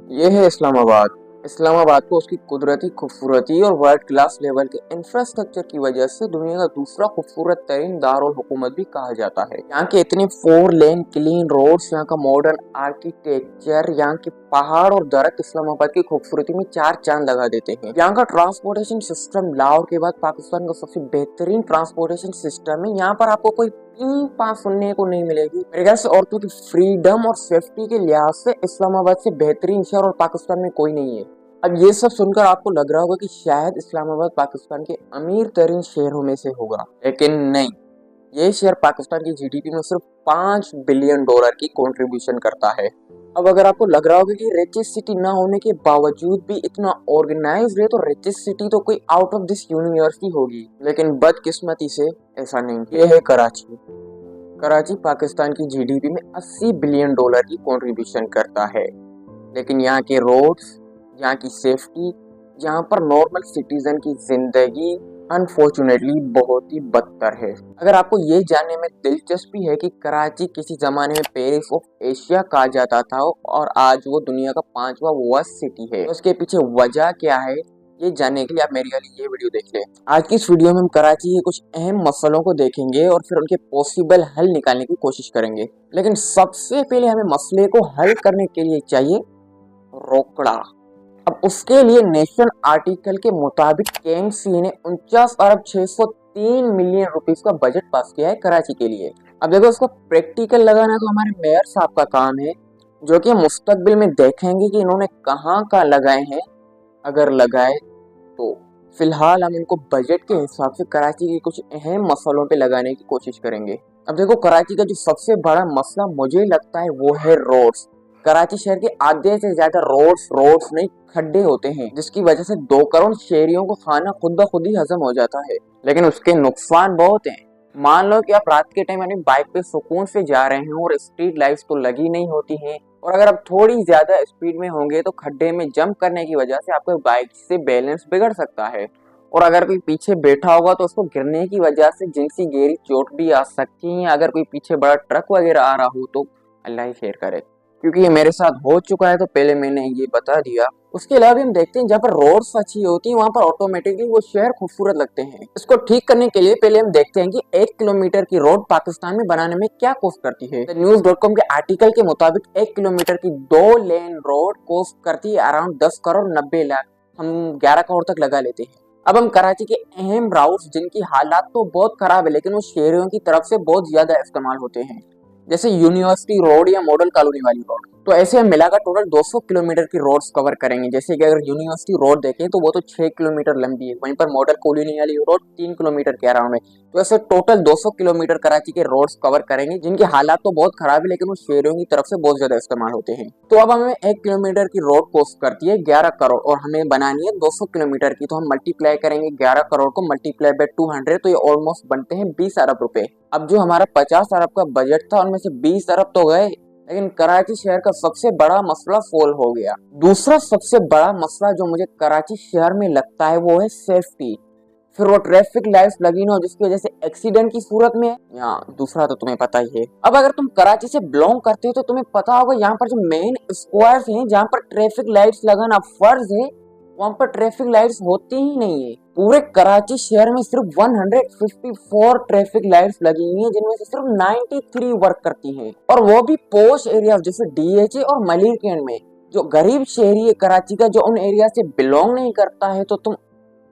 ये है इस्लामाबाद। इस्लामाबाद को उसकी कुदरती खूबसूरती और वर्ल्ड क्लास लेवल के इंफ्रास्ट्रक्चर की वजह से दुनिया का दूसरा खूबसूरत तरीन दारुल हुकूमत भी कहा जाता है। यहाँ के इतने 4 लेन क्लीन रोड्स, यहाँ का मॉडर्न आर्किटेक्चर, यहाँ के पहाड़ और दरख्त इस्लामाबाद की खूबसूरती में चार चांद लगा देते हैं। यहाँ का ट्रांसपोर्टेशन सिस्टम लाहौर के बाद पाकिस्तान का सबसे बेहतरीन ट्रांसपोर्टेशन सिस्टम है। यहाँ पर आपको कोई पास सुनने को नहीं मिलेगी। मेरे ख्याल से औरतों की फ्रीडम और सेफ्टी के लिहाज से इस्लामाबाद से बेहतरीन शहर और पाकिस्तान में कोई नहीं है। अब ये सब सुनकर आपको लग रहा होगा कि शायद इस्लामाबाद पाकिस्तान के अमीर तरीन शहरों में से होगा, लेकिन नहीं। ये शहर पाकिस्तान की जीडीपी में सिर्फ $5 बिलियन की कंट्रीब्यूशन करता है। अब अगर आपको लग रहा होगा कि रिचेस्ट सिटी ना होने के बावजूद भी इतना ऑर्गेनाइज्ड है, तो रिचेस्ट सिटी तो कोई आउट ऑफ दिस यूनिवर्स ही होगी, लेकिन बदकिस्मती से ऐसा नहीं। ये है कराची। कराची पाकिस्तान की जीडीपी में $80 बिलियन की कंट्रीब्यूशन करता है, लेकिन यहाँ के रोड्स, यहाँ की सेफ्टी, यहाँ पर नॉर्मल सिटीजन की जिंदगी अनफॉर्चुनेटली बहुत ही बदतर है। अगर आपको ये जानने में दिलचस्पी है कि कराची किसी जमाने में पेरिस ऑफ एशिया कहा जाता था और आज वो दुनिया का 5वां वर्स्ट सिटी है, तो उसके पीछे वजह क्या है, ये जानने के लिए आप मेरी वाली ये वीडियो देख लें। आज की इस वीडियो में हम कराची के कुछ अहम मसलों को देखेंगे और फिर उनके पॉसिबल हल निकालने की कोशिश करेंगे। लेकिन सबसे पहले हमें मसले को हल करने के लिए चाहिए रोकड़ा। अब उसके लिए नेशन आर्टिकल के मुताबिक केएमसी ने 49,603 मिलियन रुपीस का बजट पास किया है कराची के लिए। अब देखो, उसको प्रैक्टिकल लगाना तो हमारे मेयर साहब का काम है, जो कि मुस्तकबिल में देखेंगे कि इन्होंने कहाँ लगाए हैं। अगर लगाए तो फिलहाल हम इनको बजट के हिसाब से कराची के कुछ अहम मसलों पे लगाने की कोशिश करेंगे। अब देखो, कराची का जो सबसे बड़ा मसला मुझे लगता है वो है रोड्स। कराची शहर के आधे से ज्यादा रोड्स नहीं खड्डे होते हैं, जिसकी वजह से 2 करोड़ शहरियों को खाना खुद ब खुद ही हजम हो जाता है। लेकिन उसके नुकसान बहुत हैं। मान लो कि आप रात के टाइम अपनी बाइक पे सुकून से जा रहे हैं और स्ट्रीट लाइट्स तो लगी नहीं होती हैं, और अगर आप थोड़ी ज्यादा स्पीड में होंगे तो खड्डे में जंप करने की वजह से आपके बाइक से बैलेंस बिगड़ सकता है, और अगर कोई पीछे बैठा होगा तो उसको गिरने की वजह से जिनसी गहरी चोट भी आ सकती है। अगर कोई पीछे बड़ा ट्रक वगैरह आ रहा हो तो अल्लाह ही खैर करे, क्योंकि ये मेरे साथ हो चुका है तो पहले मैंने ये बता दिया। उसके अलावा भी हम देखते हैं जहाँ पर रोड्स अच्छी होती हैं वहाँ पर ऑटोमेटिकली वो शहर खूबसूरत लगते हैं। इसको ठीक करने के लिए पहले हम देखते हैं कि 1 किलोमीटर की रोड पाकिस्तान में बनाने में क्या कॉस्ट करती है। न्यूज.com के आर्टिकल के मुताबिक 1 किलोमीटर की 2 लेन रोड कॉस्ट करती है अराउंड 10 करोड़ 90 लाख। हम 11 करोड़ तक लगा लेते हैं। अब हम कराची के अहम राउट्स, जिनकी हालात तो बहुत खराब है लेकिन वो शहरियों की तरफ से बहुत ज्यादा इस्तेमाल होते हैं, जैसे यूनिवर्सिटी रोड या मॉडल कॉलोनी वाली रोड, तो ऐसे हम मिलाकर टोटल 200 किलोमीटर की रोड्स कवर करेंगे। जैसे कि अगर यूनिवर्सिटी रोड देखें तो वो तो 6 किलोमीटर लंबी है, वहीं पर मॉडल कॉलोनी वाली रोड 3 किलोमीटर के अराउंड है। तो ऐसे टोटल 200 किलोमीटर कराची के रोड्स कवर करेंगे, जिनके हालात तो बहुत खराब है लेकिन वो शहरों की तरफ से बहुत ज्यादा इस्तेमाल होते हैं। तो अब हमें 1 किलोमीटर की रोड कॉस्ट करती है 11 करोड़ और हमें बनानी है 200 किलोमीटर की, तो हम मल्टीप्लाई करेंगे 11 करोड़ को मल्टीप्लाई बाय 200, तो ये ऑलमोस्ट बनते हैं 20 अरब रुपए। अब जो हमारा 50 अरब का बजट था उनमें से 20 अरब तो गए, लेकिन कराची शहर का सबसे बड़ा मसला सोल्व हो गया। दूसरा सबसे बड़ा मसला जो मुझे कराची शहर में लगता है वो है सेफ्टी। फिर वो ट्रैफिक लाइट्स लगी ना हो जिसकी वजह से एक्सीडेंट की सूरत में, या दूसरा तो तुम्हें पता ही है। अब अगर तुम कराची से बिलोंग करते हो तो तुम्हें पता होगा यहाँ पर जो मेन स्क्वायर्स हैं जहाँ पर ट्रैफिक लाइट्स लगाना फर्ज है, वहाँ पर ट्रैफिक लाइट्स होती ही नहीं है। पूरे कराची शहर में सिर्फ 154 ट्रैफिक लाइट्स लगी हुई हैं, जिनमें से सिर्फ 93 वर्क करती हैं, और वो भी पोश एरिया जैसे डीएचए और मलिर कैंट में। जो गरीब शहरी है कराची का, जो उन एरिया से बिलोंग नहीं करता है, तो तुम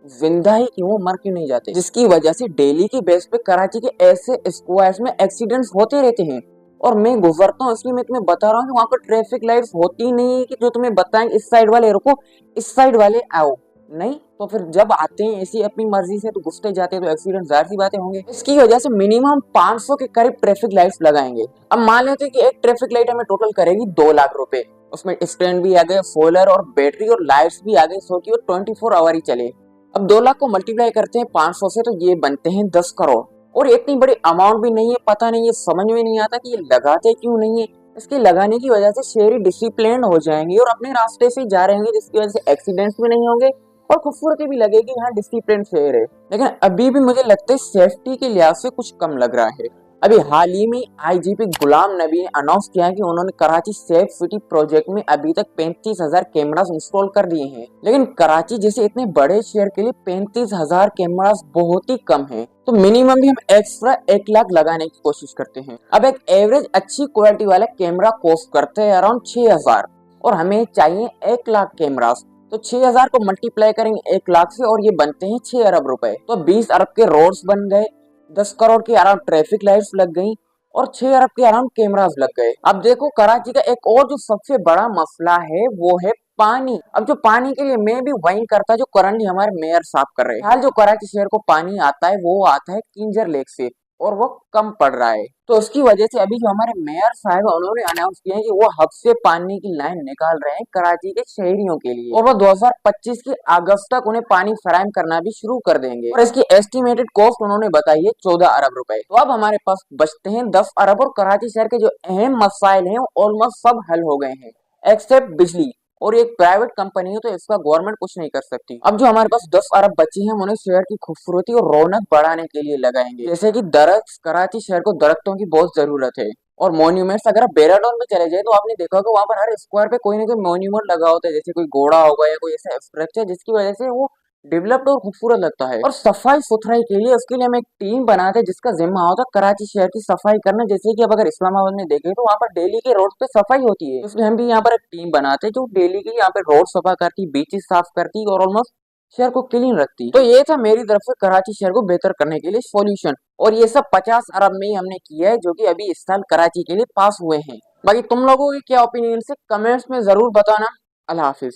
जिंदा ही क्यों, मर क्यों नहीं जाते, जिसकी वजह से डेली की बेस पे कराची के ऐसे स्क्वायर्स में एक्सीडेंट्स होते रहते हैं। और मैं गुजरता हूँ इसलिए मैं तुम्हें बता रहा हूँ कि वहाँ पर ट्रैफिक लाइट्स होती नहीं है कि जो तुम्हें बताएं इस साइड वाले रुको, इस साइड वाले आओ, नहीं तो फिर जब आते हैं ऐसी अपनी मर्जी से तो घुसते जाते हैं, तो एक्सीडेंट जाहिर सी बातें होंगे। इसकी वजह से मिनिमम 500 के करीब ट्रैफिक लाइट्स लगाएंगे। अब मान लेते हैं कि एक ट्रैफिक लाइट हमें टोटल करेगी 2 लाख रुपए, उसमें स्टैंड भी आ गए, सोलर और बैटरी और लाइट्स भी आ गई, सो की वो 24 आवर ही चले। अब 2 लाख को मल्टीप्लाई करते हैं 500 से, तो ये बनते हैं 10 करोड़। और इतनी बड़ी अमाउंट भी नहीं है, पता नहीं है, समझ में नहीं आता कि ये लगाते क्यों नहीं है। इसके लगाने की वजह से शहरी डिसिप्लिन हो जाएंगे और अपने रास्ते से जा रहे होंगे, जिसकी वजह से एक्सीडेंट्स भी नहीं होंगे और खूबसूरती भी लगेगी, यहाँ डिसिप्लिन शहर है। लेकिन अभी भी मुझे लगता है सेफ्टी के लिहाज से कुछ कम लग रहा है। अभी हाल ही में आईजीपी गुलाम नबी ने अनाउंस किया है कि उन्होंने कराची सेफ सिटी प्रोजेक्ट में अभी तक 35,000 कैमरास इंस्टॉल कर दिए हैं। लेकिन कराची जैसे इतने बड़े शहर के लिए 35,000 कैमरास बहुत ही कम है, तो मिनिमम भी हम एक्स्ट्रा 1 लाख लगाने की कोशिश करते हैं। अब एक एवरेज अच्छी क्वालिटी वाला कैमरा कॉस्ट करते हैं अराउंड 6,000 और हमें चाहिए 1 लाख कैमरास, तो 6,000 को मल्टीप्लाई करेंगे 1 लाख से और ये बनते हैं 6 अरब रुपए। तो 20 अरब के रोड्स बन गए, 10 करोड़ के अराउंड ट्रैफिक लाइट्स लग गई और 6 अरब के अराउंड कैमरास लग गए। अब देखो कराची का एक और जो सबसे बड़ा मसला है वो है पानी। अब जो पानी के लिए मैं भी वही करता जो करंटली हमारे मेयर साहब कर रहे हैं। हाल जो कराची शहर को पानी आता है वो आता है किंजर लेक से और वो कम पड़ रहा है, तो उसकी वजह से अभी जो हमारे मेयर साहब है उन्होंने अनाउंस किया है कि वो हब से पानी की लाइन निकाल रहे हैं कराची के शहरियों के लिए और वो 2025 के अगस्त तक उन्हें पानी फराहम करना भी शुरू कर देंगे और इसकी एस्टिमेटेड कॉस्ट उन्होंने बताई है 14 अरब रुपए। तो अब हमारे पास बचते हैं 10 अरब और कराची शहर के जो अहम मसाइल हैं वो ऑलमोस्ट सब हल हो गए हैं एक्सेप्ट बिजली, और एक प्राइवेट कंपनी है तो इसका गवर्नमेंट कुछ नहीं कर सकती। अब जो हमारे पास 10 अरब बचे हैं हम उन्हें शहर की खूबसूरती और रौनक बढ़ाने के लिए लगाएंगे, जैसे कि दरख्त। कराची शहर को दरख्तों की बहुत जरूरत है और मॉन्यूमेंट्स। अगर आप बेराडोन में चले जाए तो आपने देखा होगा वहां पर हर स्क्वायर पे कोई ना कोई मॉन्यूमेंट लगा होता है, जैसे कोई घोड़ा होगा या कोई ऐसा स्ट्रक्चर जिसकी वजह से वो डेवलप्ड और खूबसूरत लगता है। और सफाई सुथराई के लिए उसके लिए हम एक टीम बनाते हैं जिसका जिम्मा होता है कराची शहर की सफाई करना। जैसे कि अब अगर इस्लामाबाद में देखें तो वहाँ पर डेली के रोड पे सफाई होती है, इसलिए हम भी यहाँ पर एक टीम बनाते हैं जो डेली की यहाँ पे रोड सफा करती, बीचेस साफ करती और ऑलमोस्ट शहर को क्लीन रखती। तो ये था मेरी तरफ से कराची शहर को बेहतर करने के लिए सॉल्यूशन, और ये सब 50 अरब में ही हमने किया है जो कि अभी इस साल कराची के लिए पास हुए हैं। बाकी तुम लोगों की क्या ओपिनियन से कमेंट्स में जरूर बताना। अल्लाह हाफिज।